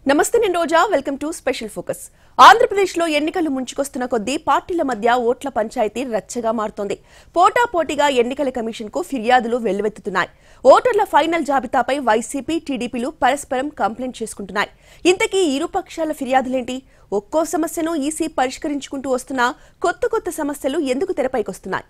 నమస్తే నేను రోజా welcome to special focus. ఆంధ్రప్రదేశ్లో ఎన్నికలు ముంచుకొస్తున్న కొద్దీ పార్టీల మధ్య ఓట్ల పంచాయతీ రచ్చగా మారుతోంది. పోటాపోటీగా ఎన్నికల కమిషన్కు ఫిర్యాదులు వెల్లువెత్తుతున్నాయి. ఓటర్ల ఫైనల్ జాబితాపై వైసీపీ, టీడీపీలు పరస్పరం కంప్లైంట్ చేసుకుంటున్నాయి. ఇంతకీ ఇరు పక్షాల ఫిర్యాదులేంటి? ఒక్కో సమస్యను ఈసీ పరిష్కరించుకుంటూ వస్తున్నా కొత్త సమస్యలు ఎందుకు తెరపైకొస్తున్నాయి?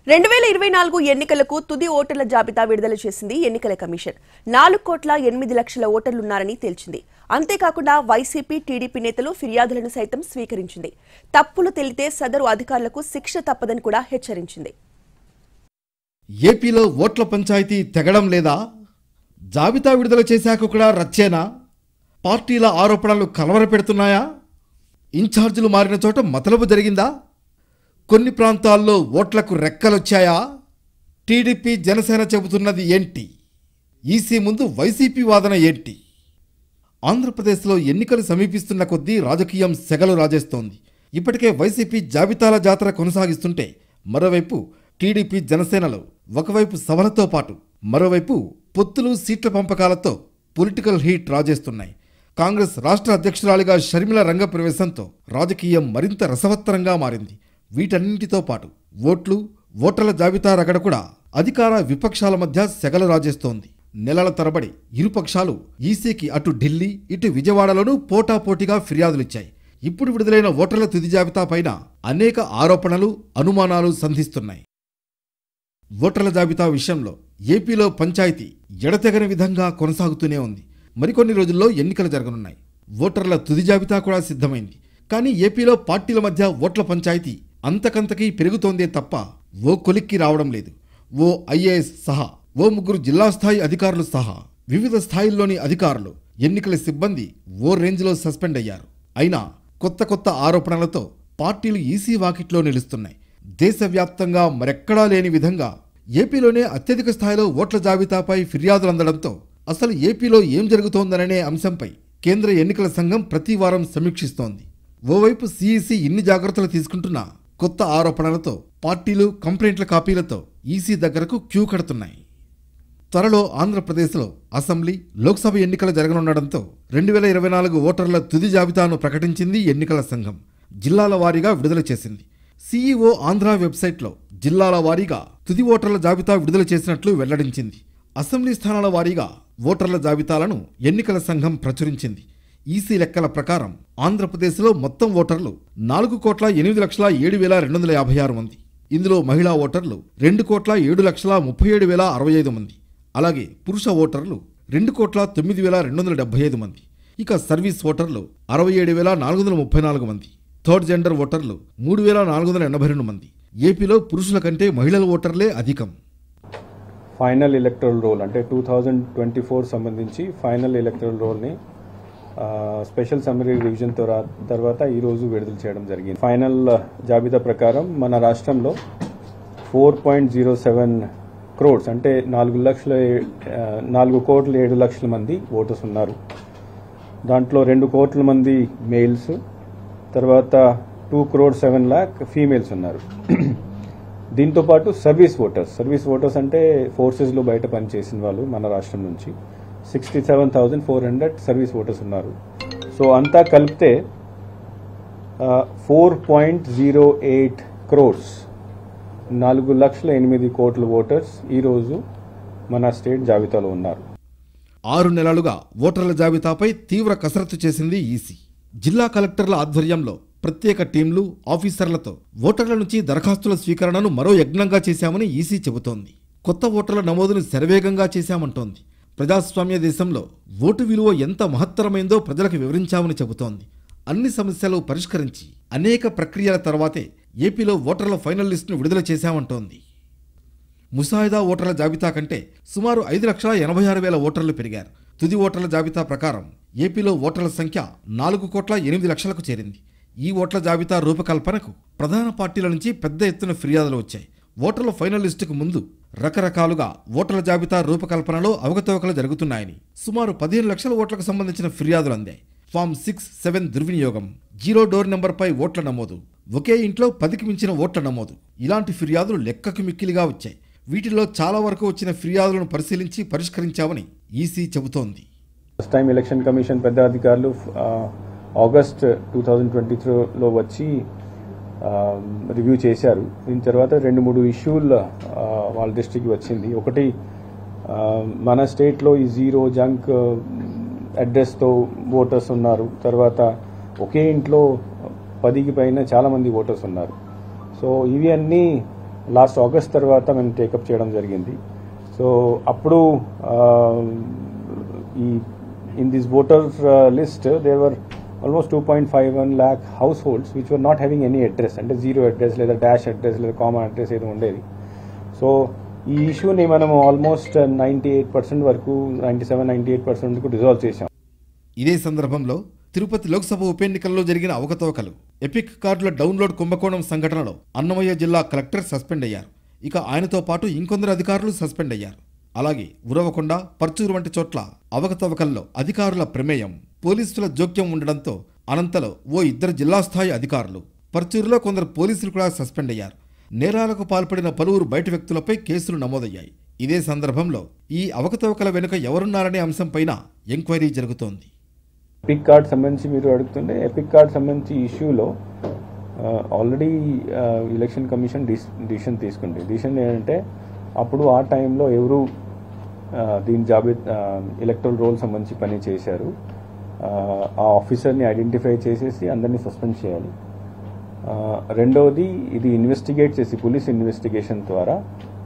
2024 ఎన్నికలకు తుది ఓటర్ల జాబితా విడుదల చేసింది ఎన్నికల కమిషన్. 4,08,00,000 ఓటర్లున్నారని తేల్చింది. అంతేకాకుండా వైసీపీ, టీడీపీ నేతలు ఫిర్యాదులను సైతం స్వీకరించింది. తప్పులు తెలితే సదరు అధికారులకు శిక్ష తప్పదని కూడా హెచ్చరించింది. ఏపీలో ఓట్ల పంచాయతీ తెగడం లేదా? జాబితా విడుదల చేశాక కూడా రచ్చేనా? పార్టీల ఆరోపణలు కలవరపెడుతున్నాయా? ఇన్ఛార్జీలు మారిన చోట మతలబు జరిగిందా? కొన్ని ప్రాంతాల్లో ఓట్లకు రెక్కలొచ్చాయా? టీడీపీ, జనసేన చెబుతున్నది ఏంటి? ఈసీ ముందు వైసీపీ వాదన ఏంటి? ఆంధ్రప్రదేశ్లో ఎన్నికలు సమీపిస్తున్న కొద్దీ రాజకీయం సెగలు రాజేస్తోంది. ఇప్పటికే వైసీపీ జాబితాల జాతర కొనసాగిస్తుంటే మరోవైపు టీడీపీ, జనసేనలు ఒకవైపు సభలతో పాటు మరోవైపు పొత్తులు, సీట్ల పంపకాలతో పొలిటికల్ హీట్ రాజేస్తున్నాయి. కాంగ్రెస్ రాష్ట్ర అధ్యక్షురాలిగా షర్మిల రంగప్రవేశంతో రాజకీయం మరింత రసవత్తరంగా మారింది. వీటన్నింటితో పాటు ఓటర్ల జాబితా రగడ కూడా అధికార విపక్షాల మధ్య సెగలు రాజేస్తోంది. నెలల తరబడి ఇరుపక్షాలు ఈసీకి అటు ఢిల్లీ, ఇటు విజయవాడలోనూ పోటాపోటీగా ఫిర్యాదులిచ్చాయి. ఇప్పుడు విడుదలైన ఓటర్ల తుది జాబితా పైన అనేక ఆరోపణలు, అనుమానాలు సంధిస్తున్నాయి. ఓటర్ల జాబితా విషయంలో ఏపీలో పంచాయతీ ఎడతెగని విధంగా కొనసాగుతూనే ఉంది. మరికొన్ని రోజుల్లో ఎన్నికలు జరగనున్నాయి. ఓటర్ల తుది జాబితా కూడా సిద్ధమైంది. కానీ ఏపీలో పార్టీల మధ్య ఓట్ల పంచాయతీ అంతకంతకీ పెరుగుతోందే తప్ప ఓ కొలిక్కి రావడం లేదు. ఓ ఐఏఎస్ సహా, ఓ 3 జిల్లా స్థాయి అధికారులు సహా వివిధ స్థాయిల్లోని అధికారులు, ఎన్నికల సిబ్బంది ఓ రేంజ్లో సస్పెండ్ అయ్యారు. అయినా కొత్త ఆరోపణలతో పార్టీలు ఈసీ వాకిట్లో నిలుస్తున్నాయి. దేశవ్యాప్తంగా మరెక్కడా లేని విధంగా ఏపీలోనే అత్యధిక స్థాయిలో ఓట్ల జాబితాపై ఫిర్యాదులు అందడంతో అసలు ఏపీలో ఏం జరుగుతోందనే అంశంపై కేంద్ర ఎన్నికల సంఘం ప్రతి వారం సమీక్షిస్తోంది. ఓవైపు సిఈసి ఇన్ని జాగ్రత్తలు తీసుకుంటున్నా కొత్త ఆరోపణలతో పార్టీలు కంప్లైంట్ల కాపీలతో ఈసీ దగ్గరకు క్యూ కడుతున్నాయి. త్వరలో ఆంధ్రప్రదేశ్లో అసెంబ్లీ, లోక్సభ ఎన్నికలు జరగనుండడంతో 2024 ఓటర్ల తుది జాబితాను ప్రకటించింది ఎన్నికల సంఘం. జిల్లాల వారీగా విడుదల చేసింది. సీఈఓ ఆంధ్ర వెబ్సైట్లో జిల్లాల వారీగా తుది ఓటర్ల జాబితా విడుదల చేసినట్లు వెల్లడించింది. అసెంబ్లీ స్థానాల వారీగా ఓటర్ల జాబితాలను ఎన్నికల సంఘం ప్రచురించింది. ఈసీ లెక్కల ప్రకారం ఆంధ్రప్రదేశ్లో మొత్తం ఓటర్లు 4,08,07,256 మంది. ఇందులో మహిళా ఓటర్లు 2,07,37,065 మంది. అలాగే పురుష ఓటర్లు 2,09,275 మంది. ఇక సర్వీస్ ఓటర్లు 67,434 మంది. థర్డ్ జెండర్ ఓటర్లు 3,482 మంది. ఏపీలో పురుషుల కంటే మహిళల ఓటర్లే అధికం. ఫైనల్ ఎలక్టరల్ రోల్ అంటే 2024 సంబంధించి ఫైనల్ ఎలక్టరల్ రోల్ని స్పెషల్ సమ్మరీ రివిజన్ తర్వాత ఈరోజు విడుదల చేయడం జరిగింది. ఫైనల్ జాబితా ప్రకారం మన రాష్ట్రంలో 4.07 crores అంటే 4,07,00,000 మంది ఓటర్స్ ఉన్నారు. దాంట్లో 2 కోట్ల మంది మేల్స్, తర్వాత 2,07,00,000 ఫీమేల్స్ ఉన్నారు. దీంతోపాటు సర్వీస్ ఓటర్స్ అంటే ఫోర్సెస్లో బయట పనిచేసిన వాళ్ళు మన రాష్ట్రం నుంచి 67,400 సర్వీస్ ఓటర్స్ ఉన్నారు. సో అంతా కలిపితే 4.08 crores 4,08,00,000 ఓటర్స్ ఈరోజు మన స్టేట్ జాబితాలో ఉన్నారు. 6 నెలలుగా ఓటర్ల జాబితాపై తీవ్ర కసరత్తు చేసింది ఈసీ. జిల్లా కలెక్టర్ల ఆధ్వర్యంలో ప్రత్యేక టీంలు, ఆఫీసర్లతో ఓటర్ల నుంచి దరఖాస్తుల స్వీకరణను మరో యజ్ఞంగా చేశామని ఈసీ చెబుతోంది. కొత్త ఓటర్ల నమోదును శరవేగంగా చేశామంటోంది. ప్రజాస్వామ్య దేశంలో ఓటు విలువ ఎంత మహత్తరమైందో ప్రజలకు వివరించామని చెబుతోంది. అన్ని సమస్యలు పరిష్కరించి అనేక ప్రక్రియల తర్వాతే ఏపీలో ఓటర్ల ఫైనల్ లిస్టును విడుదల చేశామంటోంది. ముసాయిదా ఓటర్ల జాబితా కంటే సుమారు 5,86,000 ఓటర్లు పెరిగారు. తుది ఓటర్ల జాబితా ప్రకారం ఏపీలో ఓటర్ల సంఖ్య 4,08,00,000కు చేరింది. ఈ ఓట్ల జాబితా రూపకల్పనకు ప్రధాన పార్టీల నుంచి పెద్ద ఎత్తున ఫిర్యాదులు వచ్చాయి. ఓటర్ల ఫైనల్ లిస్టుకు ముందు రకరకాలుగా ఓటర్ల జాబితా రూపకల్పనలో అవకతవకలు జరుగుతున్నాయని సుమారు 15 లక్షల ఓట్లకు సంబంధించిన ఫిర్యాదులు అందాయి. ఫామ్ 6, 7 దుర్వినియోగం, 0 డోర్ నెంబర్పై ఓట్ల నమోదు, ఒకే ఇంట్లో 10కి మించిన ఓట్ల నమోదు, ఇలాంటి ఫిర్యాదులు లెక్కకు మిక్కిలిగా వచ్చాయి. వీటిల్లో చాలా వరకు వచ్చిన ఫిర్యాదులను పరిశీలించి పరిష్కరించామని ఈసీ చెబుతోంది. ఫస్ట్ టైం ఎలక్షన్ కమిషన్ పెద్ద అధికారులు ఆగస్ట్ 2023లో వచ్చి రివ్యూ చేశారు. దీని తర్వాత 2-3 ఇష్యూలు వాళ్ళ దృష్టికి వచ్చింది. ఒకటి, మన స్టేట్లో ఈ జీరో జంక్ అడ్రస్తో ఓటర్స్ ఉన్నారు. తర్వాత ఒకే ఇంట్లో 10కి పైన చాలామంది ఓటర్స్ ఉన్నారు. సో ఇవి అన్నీ లాస్ట్ ఆగస్ట్ తర్వాత మేము టేకప్ చేయడం జరిగింది. సో అప్పుడు in this voter list there were almost 2.51 lakh households which were not having any address, అంటే జీరో అడ్రస్ లేదా డాష్ అడ్రస్ లేదా కామన్ అడ్రస్ ఏదో ఉండేది. సో ఈ ఇష్యూని మనం ఆల్మోస్ట్ 98% వరకు 97-98% వరకు రిజాల్వ్ చేశాం. ఇదే సందర్భంలో తిరుపతి లోక్సభ ఉప ఎన్నికల్లో జరిగిన అవకతవకలు, ఎపిక్ కార్డుల డౌన్లోడ్ కుంభకోణం సంఘటనలో అన్నమయ్య జిల్లా కలెక్టర్ సస్పెండ్ అయ్యారు. ఇక ఆయనతో పాటు ఇంకొందరు అధికారులు సస్పెండ్ అయ్యారు. అలాగే ఉరవకొండ, పర్చూరు వంటి చోట్ల అవకతవకల్లో అధికారుల ప్రమేయం, పోలీసుల జోక్యం ఉండడంతో అనంతలో ఓ 2 జిల్లా స్థాయి అధికారులు, పర్చూరులో కొందరు పోలీసులు కూడా సస్పెండ్ అయ్యారు. నేరాలకు పాల్పడిన పలువురు బయట వ్యక్తులపై కేసులు నమోదయ్యాయి. ఇదే సందర్భంలో ఈ అవకతవకల వెనుక ఎవరున్నారనే అంశంపైన ఎంక్వైరీ జరుగుతోంది. ఎపిక్ కార్డ్ సంబంధించి మీరు అడుగుతుంటే, ఎపిక్ కార్డ్ సంబంధించి ఇష్యూలో ఆల్రెడీ ఎలక్షన్ కమిషన్ డిసిషన్ తీసుకుంది. డిసిషన్ ఏంటంటే, అప్పుడు ఆ టైంలో ఎవరు దీని ఎలక్టరల్ రోల్ సంబంధించి పని చేశారు, ఆ ఆఫీసర్ని ఐడెంటిఫై చేసేసి అందరినీ సస్పెండ్ చేయాలి. రెండవది, ఇది ఇన్వెస్టిగేట్ చేసి పోలీస్ ఇన్వెస్టిగేషన్ ద్వారా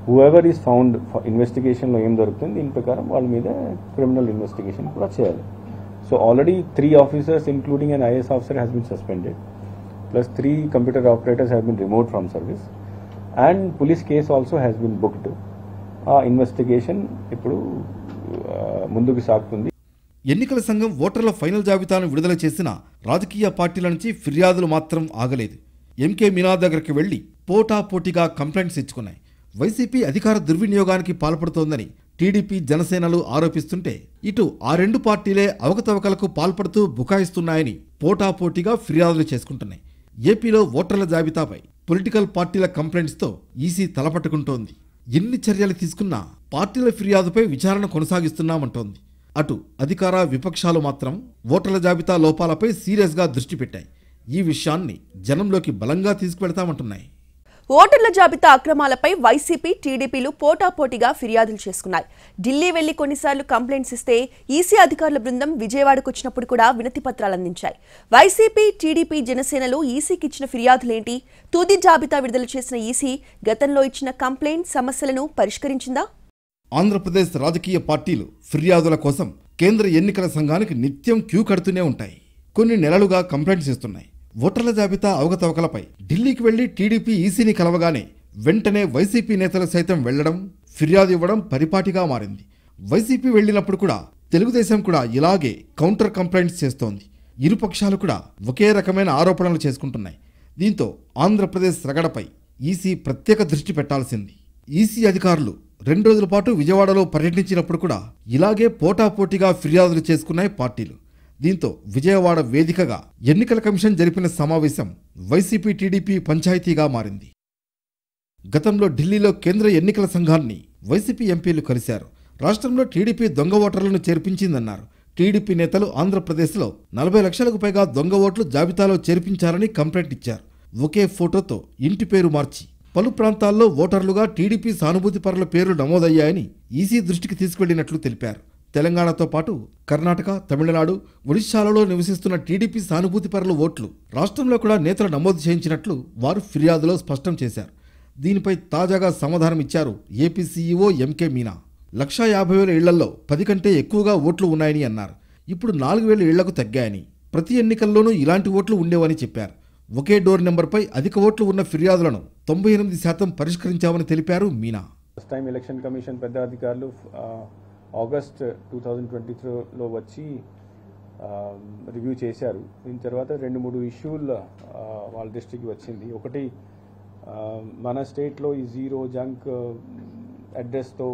హూఎవర్ ఈస్ ఫౌండ్, ఇన్వెస్టిగేషన్లో ఏం దొరుకుతుంది దీని ప్రకారం వాళ్ళ మీద క్రిమినల్ ఇన్వెస్టిగేషన్ కూడా చేయాలి. So already 3 officers including an IAS officer has been suspended, plus 3 computer operators have been removed from service, and police case also has been booked. Investigation ఇప్పుడు ముందుకు సాగుతుంది. ఎన్నికల సంఘం ఓటర్ల ఫైనల్ జాబితాను విడుదల చేసిన రాజకీయ పార్టీల నుంచి ఫిర్యాదులు మాత్రం ఆగలేదు. ఎంకే మీనా దగ్గరికి వెళ్లి పోటాపోటీగా కంప్లైంట్స్ ఇచ్చుకున్నాయి. వైసీపీ అధికార దుర్వినియోగానికి పాల్పడుతోందని టీడీపీ, జనసేనలు ఆరోపిస్తుంటే, ఇటు ఆ 2 పార్టీలే అవకతవకలకు పాల్పడుతూ బుకాయిస్తున్నాయని పోటాపోటీగా ఫిర్యాదులు చేసుకుంటున్నాయి. ఏపీలో ఓటర్ల జాబితాపై పొలిటికల్ పార్టీల కంప్లైంట్స్తో ఈసీ తలపట్టుకుంటోంది. ఎన్ని చర్యలు తీసుకున్నా పార్టీల ఫిర్యాదుపై విచారణ కొనసాగిస్తున్నామంటోంది. అటు అధికార, విపక్షాలు మాత్రం ఓటర్ల జాబితా లోపాలపై సీరియస్గా దృష్టి పెట్టాయి. ఈ విషయాన్ని జనంలోకి బలంగా తీసుకువెళ్తామంటున్నాయి. ఓటర్ల జాబితా అక్రమాలపై వైసీపీ, టీడీపీలు పోటాపోటీగా ఫిర్యాదులు చేసుకున్నాయి. ఢిల్లీ వెళ్లి కొన్నిసార్లు కంప్లైంట్స్ ఇస్తే ఈసీ అధికారుల బృందం విజయవాడకు వచ్చినప్పుడు కూడా వినతి పత్రాలు అందించాయి. వైసీపీ, టీడీపీ, జనసేనలు ఈసీకి ఇచ్చిన ఫిర్యాదులేంటి? తుది జాబితా విడుదల చేసిన ఈసీ గతంలో ఇచ్చిన కంప్లైంట్ సమస్యలను పరిష్కరించిందా? ఆంధ్రప్రదేశ్ రాజకీయ పార్టీలు ఫిర్యాదుల కోసం కేంద్ర ఎన్నికల సంఘానికి నిత్యం క్యూ కడుతూనే ఉంటాయి. కొన్ని నెలలుగా కంప్లైంట్స్ ఇస్తున్నాయి. ఓటర్ల జాబితా అవకతవకలపై ఢిల్లీకి వెళ్లి టీడీపీ ఈసీని కలవగానే వెంటనే వైసీపీ నేతలు సైతం వెళ్లడం, ఫిర్యాదు ఇవ్వడం పరిపాటిగా మారింది. వైసీపీ వెళ్లినప్పుడు కూడా తెలుగుదేశం కూడా ఇలాగే కౌంటర్ కంప్లైంట్స్ చేస్తోంది. ఇరుపక్షాలు కూడా ఒకే రకమైన ఆరోపణలు చేసుకుంటున్నాయి. దీంతో ఆంధ్రప్రదేశ్ రగడపై ఈసీ ప్రత్యేక దృష్టి పెట్టాల్సింది. ఈసీ అధికారులు 2 రోజుల పాటు విజయవాడలో పర్యటించినప్పుడు కూడా ఇలాగే పోటాపోటీగా ఫిర్యాదులు చేసుకున్నాయి పార్టీలు. దీంతో విజయవాడ వేదికగా ఎన్నికల కమిషన్ జరిపిన సమావేశం వైసీపీ, టీడీపీ పంచాయతీగా మారింది. గతంలో ఢిల్లీలో కేంద్ర ఎన్నికల సంఘాన్ని వైసీపీ ఎంపీలు కలిశారు. రాష్ట్రంలో టీడీపీ దొంగ ఓటర్లను చేర్పించిందన్నారు. టీడీపీ నేతలు ఆంధ్రప్రదేశ్లో 40 లక్షలకు పైగా దొంగ ఓట్లు జాబితాలో చేర్పించారని కంప్లైంట్ ఇచ్చారు. ఒకే ఫోటోతో ఇంటి పేరు మార్చి పలు ప్రాంతాల్లో ఓటర్లుగా టీడీపీ సానుభూతిపరుల పేర్లు నమోదయ్యాయని ఈసీ దృష్టికి తీసుకెళ్లినట్లు తెలిపారు. తెలంగాణతో పాటు కర్ణాటక, తమిళనాడు, ఒడిశాలలో నివసిస్తున్న టీడీపీ సానుభూతిపరుల ఓట్లు రాష్ట్రంలో కూడా నేతలు నమోదు చేయించినట్లు వారు ఫిర్యాదులో స్పష్టం చేశారు. దీనిపై తాజాగా సమాధానం ఇచ్చారు ఏపీ సీఈఓ ఎంకే మీనా. 1,50,000 ఇళ్లలో 10 కంటే ఎక్కువగా ఓట్లు ఉన్నాయని అన్నారు. ఇప్పుడు 4,000 ఇళ్లకు తగ్గాయని, ప్రతి ఎన్నికల్లోనూ ఇలాంటి ఓట్లు ఉండేవని చెప్పారు. ఒకే డోర్ నెంబర్పై అధిక ఓట్లు ఉన్న ఫిర్యాదులను 98% పరిష్కరించామని తెలిపారు Meena. First time election commission పెద్ద అధికారులు ఆగస్ట్ 2023లో వచ్చి రివ్యూ చేశారు. దీని తర్వాత 2-3 ఇష్యూలు వాళ్ళ దృష్టికి వచ్చింది. ఒకటి, మన స్టేట్లో ఈ జీరో జంక్ అడ్రస్తో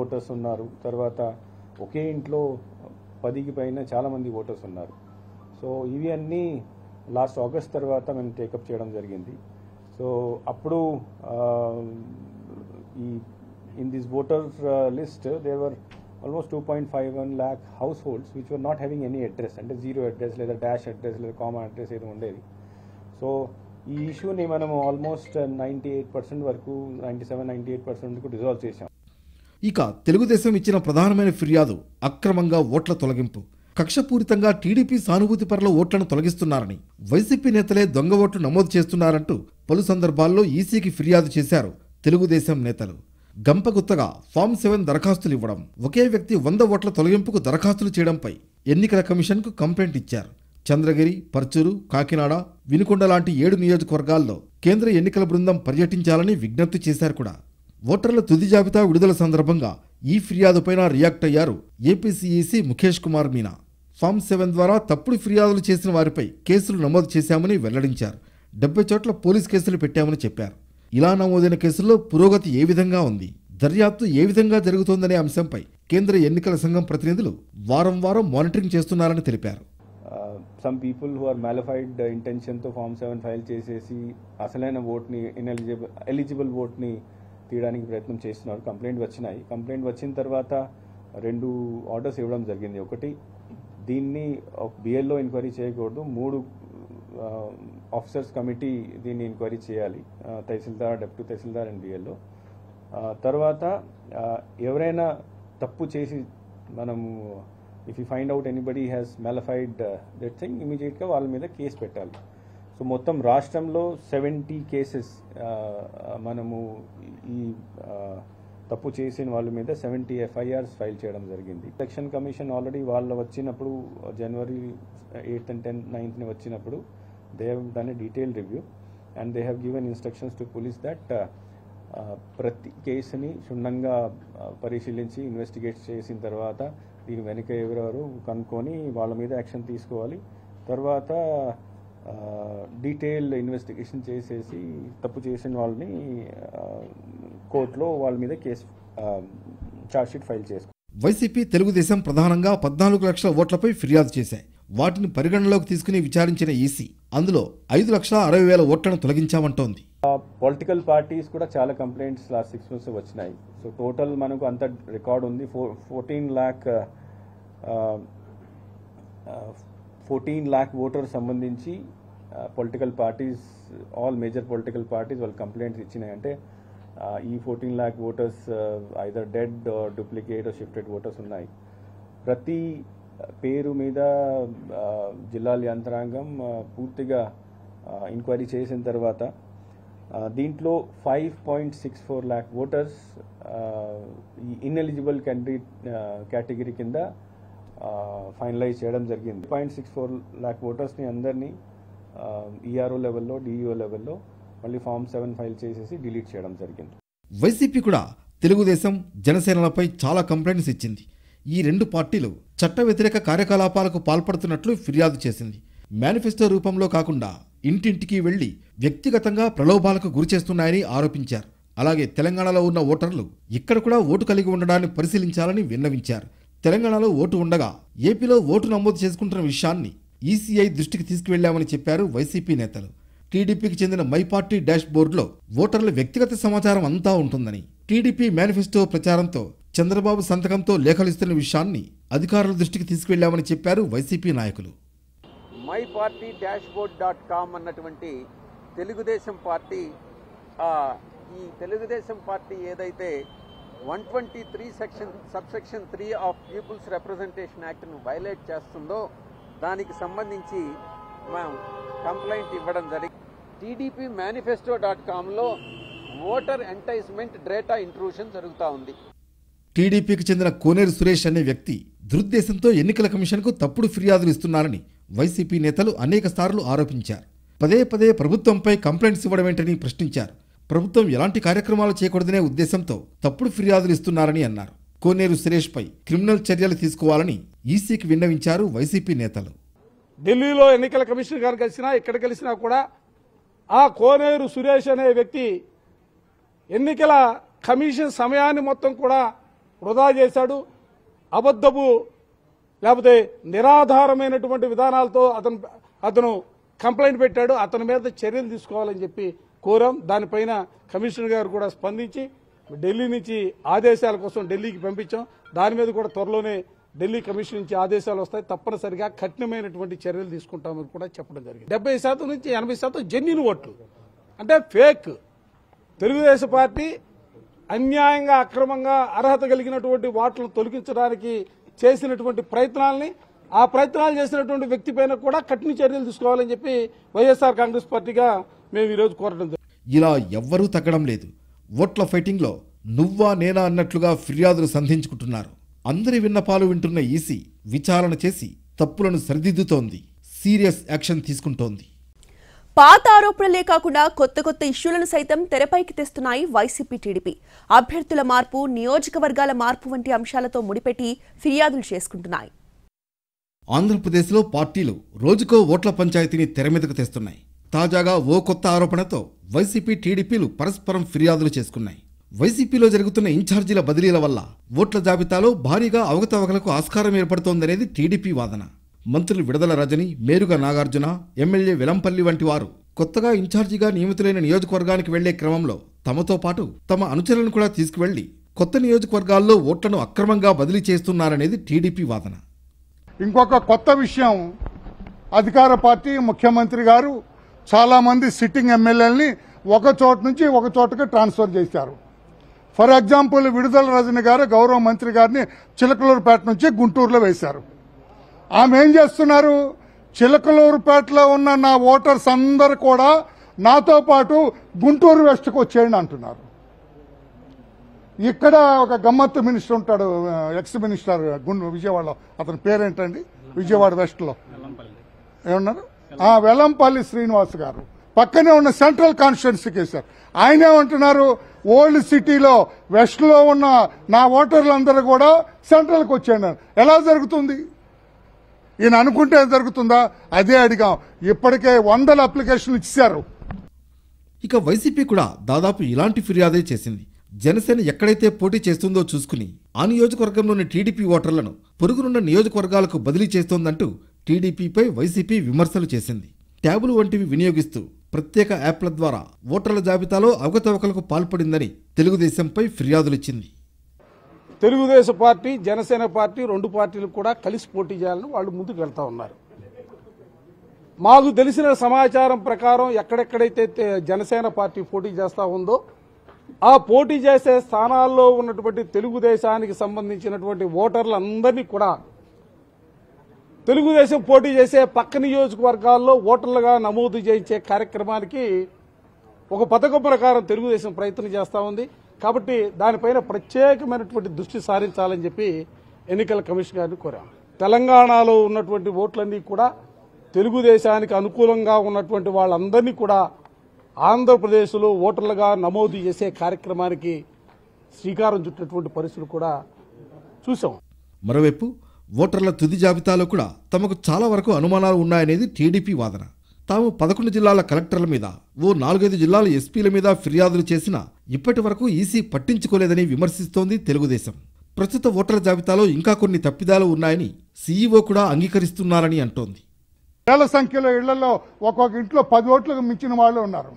ఓటర్స్ ఉన్నారు. తర్వాత ఒకే ఇంట్లో 10కి పైన చాలామంది ఓటర్స్ ఉన్నారు. సో ఇవి అన్నీ లాస్ట్ ఆగస్ట్ తర్వాత మేము టేకప్ చేయడం జరిగింది. సో అప్పుడు in this voter list there were almost 2.51 lakh households which were not having any address, అంటే జీరో అడ్రస్ లేదా డాష్ అడ్రస్ లేదా కామన్ అడ్రస్ ఏదో ఉండేది. సో ఈ ఇష్యూని మనము ఆల్మోస్ట్ 98% వరకు 97-98% వరకు రిజాల్వ్ చేశాం. ఇక తెలుగుదేశం ఇచ్చిన ప్రధానమైన ఫిర్యాదు అక్రమంగా ఓట్ల తొలగింపు. కక్షపూరితంగా టీడీపీ సానుభూతి పరుల ఓట్లను తొలగిస్తున్నారని, వైసీపీ నేతలే దొంగ ఓట్లు నమోదు చేస్తున్నారంటూ పలు సందర్భాల్లో ఈసీకి ఫిర్యాదు చేశారు తెలుగుదేశం నేతలు. గంపగుత్తగా ఫామ్ 7 దరఖాస్తులు ఇవ్వడం, ఒకే వ్యక్తి 100 ఓట్ల తొలగింపుకు దరఖాస్తులు చేయడంపై ఎన్నికల కమిషన్కు కంప్లైంట్ ఇచ్చారు. చంద్రగిరి, పర్చూరు, కాకినాడ, వినుకొండ లాంటి 7 నియోజకవర్గాల్లో కేంద్ర ఎన్నికల బృందం పర్యటించాలని విజ్ఞప్తి చేశారు కూడా. ఓటర్ల తుది జాబితా విడుదల సందర్భంగా ఈ ఫిర్యాదుపైన రియాక్ట్ అయ్యారు ఏపీసీఈసీ ముఖేష్ కుమార్ మీనా. ఫామ్ 7 ద్వారా తప్పుడు ఫిర్యాదులు చేసిన వారిపై కేసులు నమోదు చేశామని వెల్లడించారు. 70 చోట్ల పోలీస్ కేసులు పెట్టామని చెప్పారు. ఇలా నమోదైన కేసుల్లో పురోగతి ఏ విధంగా ఉంది, దర్యాప్తు ఏ విధంగా జరుగుతోందనే అంశంపై కేంద్ర ఎన్నికల సంఘం ప్రతినిధులు వారం మానిటరింగ్ చేస్తున్నారని తెలిపారు. Some people who are mala fide ఇంటెన్షన్తో ఫామ్ 7 ఫైల్ చేసేసి అసలైన ఓట్ని ఎలిజిబుల్ ఓట్ని తీయడానికి ప్రయత్నం చేస్తున్నారు. కంప్లైంట్ వచ్చినాయి. కంప్లైంట్ వచ్చిన తర్వాత 2 ఆర్డర్స్ ఇవ్వడం జరిగింది. ఒకటి, దీన్ని బిఎల్లో ఎంక్వైరీ చేయకూడదు, 3 ఆఫీసర్స్ కమిటీ దీన్ని ఎంక్వైరీ చేయాలి, తహసీల్దార్, డిప్యూటీ తహసీల్దార్ అండ్ బిఎల్లో. తర్వాత ఎవరైనా తప్పు చేసి మనము if you find out anybody has mala fide that thing, ఇమీడియట్గా వాళ్ళ మీద కేసు పెట్టాలి. సో మొత్తం రాష్ట్రంలో 70 కేసెస్ మనము ఈ తప్పు చేసిన వాళ్ళ మీద 70 FIRs ఫైల్ చేయడం జరిగింది. ఎలక్షన్ కమిషన్ ఆల్రెడీ వాళ్ళు వచ్చినప్పుడు జనవరి 8th and 9th వచ్చినప్పుడు they have done a detail review and they have given instructions to police that ప్రతి కేసుని క్షుణ్ణంగా పరిశీలించి ఇన్వెస్టిగేట్ చేసిన తర్వాత దీని వెనుక ఎవరెవరు కనుక్కొని వాళ్ళ మీద యాక్షన్ తీసుకోవాలి. తర్వాత డీటెయిల్ ఇన్వెస్టిగేషన్ చేసేసి తప్పు చేసిన వాళ్ళని కోర్టులో వాళ్ళ మీద కేసు ఛార్జ్షీట్ ఫైల్ చేసుకో. వైసీపీ, తెలుగుదేశం ప్రధానంగా 14 లక్షల ఓట్లపై ఫిర్యాదు చేశాయి. వాటిని పరిగణనలోకి తీసుకుని విచారించిన ఈసీ అందులో 5,60,000 ఓట్లను తొలగించామంటోంది. పొలిటికల్ పార్టీస్ కూడా చాలా కంప్లైంట్స్ లాస్ట్ 6 months వచ్చినాయి. సో టోటల్ మనకు అంత రికార్డ్ ఉంది. 14 lakh ఓటర్స్ సంబంధించి political parties, all major political parties వాళ్ళు కంప్లైంట్స్ ఇచ్చినాయి. అంటే ఈ 14 lakh voters either dead, duplicate, shifted voters ఉన్నాయి. ప్రతి పేరు మీద జిల్లాల యంత్రాంగం పూర్తిగా ఎంక్వైరీ చేసిన తర్వాత దీంట్లో 5.64 lakh ఓటర్స్ ఈ ఇన్ఎలిజిబుల్ క్యాండిడేట్ కేటగిరీ కింద ఫైనలైజ్ చేయడం జరిగింది. 0.64 lakh ఓటర్స్ని అందరినీ ఈఆర్ఓ లెవెల్లో, డిఈఓ లెవెల్లో మళ్ళీ ఫామ్ 7 ఫైల్ చేసేసి డిలీట్ చేయడం జరిగింది. వైసీపీ కూడా తెలుగుదేశం, జనసేనలపై చాలా కంప్లైంట్స్ ఇచ్చింది. ఈ 2 పార్టీలు చట్ట వ్యతిరేక కార్యకలాపాలకు పాల్పడుతున్నట్లు ఫిర్యాదు చేసింది. మేనిఫెస్టో రూపంలో కాకుండా ఇంటింటికి వెళ్లి వ్యక్తిగతంగా ప్రలోభాలకు గురిచేస్తున్నాయని ఆరోపించారు. అలాగే తెలంగాణలో ఉన్న ఓటర్లు ఇక్కడ కూడా ఓటు కలిగి ఉండడాన్ని పరిశీలించాలని విన్నవించారు. తెలంగాణలో ఓటు ఉండగా ఏపీలో ఓటు నమోదు చేసుకుంటున్న విషయాన్ని ఈసీఐ దృష్టికి తీసుకువెళ్లామని చెప్పారు వైసీపీ నేతలు. టీడీపీకి చెందిన మై పార్టీ డాష్ బోర్డులో ఓటర్ల వ్యక్తిగత సమాచారం అంతా ఉంటుందని, టీడీపీ మేనిఫెస్టో ప్రచారంతో చంద్రబాబు సంతకంతో లేఖలిస్తున్న విషయాన్ని అధికారుల దృష్టికి తీసుకువెళ్లామని చెప్పారు వైసీపీ నాయకులు. myparty-board.com అన్నటువంటి తెలుగుదేశం పార్టీ, ఈ తెలుగుదేశం పార్టీ ఏదైతే 123 సబ్సెక్షన్ 3 ఆఫ్ పీపుల్స్ రిప్రజెంటేషన్ యాక్ట్ను వైలేట్ చేస్తుందో దానికి సంబంధించి మేము కంప్లైంట్ ఇవ్వడం జరిగింది. టీడీపీ మేనిఫెస్టో.comలో ఓటర్ ఎంటైస్మెంట్ డేటా ఇంట్రూషన్ జరుగుతూ ఉంది. టీడీపీకి చెందిన కోనేరు సురేష్ అనే వ్యక్తి దురుద్దేశంతో ఎన్నికల కమిషన్కు తప్పుడు ఫిర్యాదులు ఇస్తున్నారని వైసీపీ నేతలు అనేక సార్లు ఆరోపించారు. పదే ప్రభుత్వంపై కంప్లైంట్స్ ఇవ్వడమేంటని ప్రశ్నించారు. ప్రభుత్వం ఎలాంటి కార్యక్రమాలు చేయకూడదనే ఉద్దేశంతో తప్పుడు ఫిర్యాదులు ఇస్తున్నారని అన్నారు. కోనేరు సురేష్ పై క్రిమినల్ చర్యలు తీసుకోవాలని ఈసీకి విన్నవించారు వైసీపీ నేతలు. ఢిల్లీలో ఎన్నికల కమిషనర్ గారు కలిసినా, ఎక్కడ కలిసినా కూడా ఆ కోనేరు సురేష్ అనే వ్యక్తి ఎన్నికల కమిషన్ సమయాన్ని మొత్తం కూడా వృధా చేశాడు. అబద్ధపు లేకపోతే నిరాధారమైనటువంటి విధానాలతో అతను కంప్లైంట్ పెట్టాడు. అతని మీద చర్యలు తీసుకోవాలని చెప్పి కోరాం. దానిపైన కమిషనర్ గారు కూడా స్పందించి ఢిల్లీ నుంచి ఆదేశాల కోసం ఢిల్లీకి పంపించాం. దాని మీద కూడా త్వరలోనే ఢిల్లీ కమిషన్ నుంచి ఆదేశాలు వస్తాయి. తప్పనిసరిగా కఠినమైనటువంటి చర్యలు తీసుకుంటామని కూడా చెప్పడం జరిగింది. 70% నుంచి 80% జెన్యూన్ ఓట్లు, అంటే ఫేక్. తెలుగుదేశం పార్టీ అన్యాయంగా అక్రమంగా అర్హత కలిగినటువంటి ఓట్లను తొలగించడానికి చేసినటువంటి ప్రయత్నాలని, ఆ ప్రయత్నాలు చేసినటువంటి వ్యక్తి పైన కూడా కఠిన చర్యలు తీసుకోవాలని చెప్పి వైఎస్ఆర్ కాంగ్రెస్ పార్టీగా మేము ఈరోజు కోరడం జరిగింది. ఇలా ఎవ్వరూ తగ్గడం లేదు. ఓట్ల ఫైటింగ్లో నువ్వా నేనా అన్నట్లుగా ఫిర్యాదులు సంధించుకుంటున్నారు. అందరి విన్నపాలు వింటున్న ఈసీ విచారణ చేసి తప్పులను సరిదిద్దుతోంది, సీరియస్ యాక్షన్ తీసుకుంటోంది. పాత ఆరోపణలే కాకుండా కొత్త కొత్త ఇష్యూలను సైతం తెరపైకి తెస్తున్నాయి వైసీపీ, టీడీపీ. అభ్యర్థుల మార్పు, నియోజకవర్గాల మార్పు వంటి అంశాలతో ముడిపెట్టి ఫిర్యాదులు చేసుకుంటున్నాయి. ఆంధ్రప్రదేశ్లో పార్టీలు రోజుకో ఓట్ల పంచాయతీని తెరమీదకు తెస్తున్నాయి. తాజాగా ఓ కొత్త ఆరోపణతో వైసీపీ, టీడీపీలు పరస్పరం ఫిర్యాదులు చేసుకున్నాయి. వైసీపీలో జరుగుతున్న ఇన్ఛార్జీల బదిలీల వల్ల ఓట్ల జాబితాలో భారీగా అవకతవకలకు ఆస్కారం ఏర్పడుతోందనేది టీడీపీ వాదన. మంత్రులు విడదల రజని, మేరుగ నాగార్జున, ఎమ్మెల్యే వెలంపల్లి వంటి వారు కొత్తగా ఇన్ఛార్జిగా నియమితులైన నియోజకవర్గానికి వెళ్లే క్రమంలో తమతో పాటు తమ అనుచరులను కూడా తీసుకువెళ్లి కొత్త నియోజకవర్గాల్లో ఓట్లను అక్రమంగా బదిలీ చేస్తున్నారనేది టీడీపీ వాదన. ఇంకొక కొత్త విషయం, అధికార పార్టీ ముఖ్యమంత్రి గారు చాలా మంది సిట్టింగ్ ఎమ్మెల్యేలని ఒక చోట నుంచి ఒక చోటకి ట్రాన్స్ఫర్ చేశారు. ఫర్ ఎగ్జాంపుల్, విడుదల రజని గారు గౌరవ మంత్రి గారిని చిలకలూరుపేట నుంచి గుంటూరులో వేశారు. ఆమె ఏం చేస్తున్నారు, చిలకలూరుపేటలో ఉన్న నా ఓటర్స్ అందరు కూడా నాతో పాటు గుంటూరు వెస్ట్కి వచ్చేయండి అంటున్నారు. ఇక్కడ ఒక గమ్మత్తు మినిస్టర్ ఉంటాడు, ఎక్స్ మినిస్టర్ విజయవాడలో, అతని పేరేంటండి, విజయవాడ వెస్ట్లో ఏమన్నారు, వెల్లంపల్లి శ్రీనివాస్ గారు పక్కనే ఉన్న సెంట్రల్ కాన్స్టిట్యున్సీకి వేశారు. ఆయన ఏమంటున్నారు, ఓల్డ్ సిటీలో వెస్ట్లో ఉన్న నా ఓటర్లందరూ కూడా సెంట్రల్కి వచ్చేయండి. ఎలా జరుగుతుంది? ఈయన అనుకుంటే జరుగుతుందా? అదే అడిగాం. ఇప్పటికే 100 అప్లికేషన్లు ఇచ్చారు. ఇక వైసీపీ కూడా దాదాపు ఇలాంటి ఫిర్యాదే చేసింది. జనసేన ఎక్కడైతే పోటీ చేస్తుందో చూసుకుని ఆ నియోజకవర్గంలోని టీడీపీ ఓటర్లను పొరుగునున్న నియోజకవర్గాలకు బదిలీ చేస్తోందంటూ టీడీపీపై వైసీపీ విమర్శలు చేసింది. ట్యాబులు వంటివి వినియోగిస్తూ ప్రత్యేక యాప్ల ద్వారా ఓటర్ల జాబితాలో అవకతవకలకు పాల్పడిందని తెలుగుదేశంపై ఫిర్యాదులిచ్చింది. తెలుగుదేశం పార్టీ, జనసేన పార్టీ రెండు పార్టీలు కూడా కలిసి పోటీ చేయాలని వాళ్ళు ముందుకు వెళ్తా ఉన్నారు. మాకు తెలిసిన సమాచారం ప్రకారం ఎక్కడెక్కడైతే జనసేన పార్టీ పోటీ చేస్తా ఉందో ఆ పోటీ చేసే స్థానాల్లో ఉన్నటువంటి తెలుగుదేశానికి సంబంధించినటువంటి ఓటర్లందరినీ కూడా తెలుగుదేశం పోటీ చేసే పక్క నియోజకవర్గాల్లో ఓటర్లుగా నమోదు చేయించే కార్యక్రమానికి ఒక పథకం ప్రకారం తెలుగుదేశం ప్రయత్నం చేస్తూ ఉంది. కాబట్టి దానిపైన ప్రత్యేకమైనటువంటి దృష్టి సారించాలని చెప్పి ఎన్నికల కమిషన్ గారిని కోరాం. తెలంగాణలో ఉన్నటువంటి ఓట్లన్నీ కూడా తెలుగుదేశానికి అనుకూలంగా ఉన్నటువంటి వాళ్ళందరినీ కూడా ఆంధ్రప్రదేశ్లో ఓటర్లుగా నమోదు చేసే కార్యక్రమానికి శ్రీకారం చుట్టినటువంటి పరిస్థితులు కూడా చూసాం. మరోవైపు ఓటర్ల తుది జాబితాలో కూడా తమకు చాలా వరకు అనుమానాలు ఉన్నాయనేది టీడీపీ వాదన. తాము 11 జిల్లాల కలెక్టర్ల మీద, ఓ 4-5 జిల్లాల ఎస్పీల మీద ఫిర్యాదులు చేసినా ఇప్పటి వరకు ఈసీ పట్టించుకోలేదని విమర్శిస్తోంది తెలుగుదేశం. ప్రస్తుత ఓటర్ల జాబితాలో ఇంకా కొన్ని తప్పిదాలు ఉన్నాయని సీఈఓ కూడా అంగీకరిస్తున్నారని అంటోంది. వేల సంఖ్యలో ఇళ్లలో ఒక్కొక్క ఇంట్లో 10 ఓట్లకు మించిన వాళ్ళు ఉన్నారు.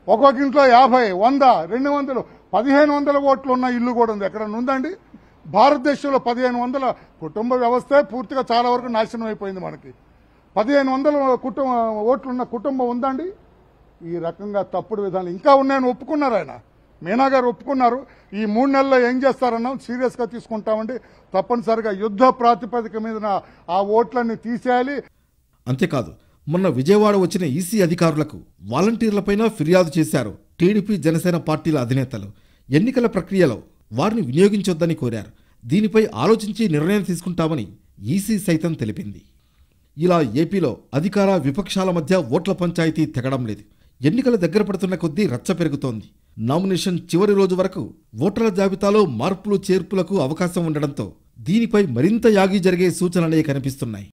ఒక్కొక్క ఇంట్లో 50, 100, 200, 1500 ఓట్లు ఉన్న ఇల్లు కూడా ఉంది. ఎక్కడ ఉందండి? భారతదేశంలో 1500 కుటుంబ వ్యవస్థే పూర్తిగా చాలా వరకు నాశనం అయిపోయింది. మనకి 1500 ఓట్లున్న కుటుంబం ఉందండి. ఈ రకంగా తప్పుడు విధానం ఇంకా ఉన్నాయని ఒప్పుకున్నారు. ఆయన మీనా గారు ఒప్పుకున్నారు. ఈ 3 నెలల్లో ఏం చేస్తారన్నా సీరియస్గా తీసుకుంటామండి. తప్పనిసరిగా యుద్ధ ప్రాతిపదిక మీద ఆ ఓట్లన్నీ తీసేయాలి. అంతేకాదు, మొన్న విజయవాడ వచ్చిన ఈసీ అధికారులకు వాలంటీర్లపైన ఫిర్యాదు చేశారు టీడీపీ, జనసేన పార్టీల అధినేతలు. ఎన్నికల ప్రక్రియలో వారిని వినియోగించొద్దని కోరారు. దీనిపై ఆలోచించి నిర్ణయం తీసుకుంటామని ఈసీ సైతం తెలిపింది. ఇలా ఏపీలో అధికార విపక్షాల మధ్య ఓట్ల పంచాయతీ తెగడం లేదు. ఎన్నికలు దగ్గర పడుతున్న కొద్దీ రచ్చ పెరుగుతోంది. నామినేషన్ చివరి రోజు వరకు ఓటర్ల జాబితాలో మార్పులు చేర్పులకు అవకాశం ఉండడంతో దీనిపై మరింత యాగి జరిగే సూచనలే కనిపిస్తున్నాయి.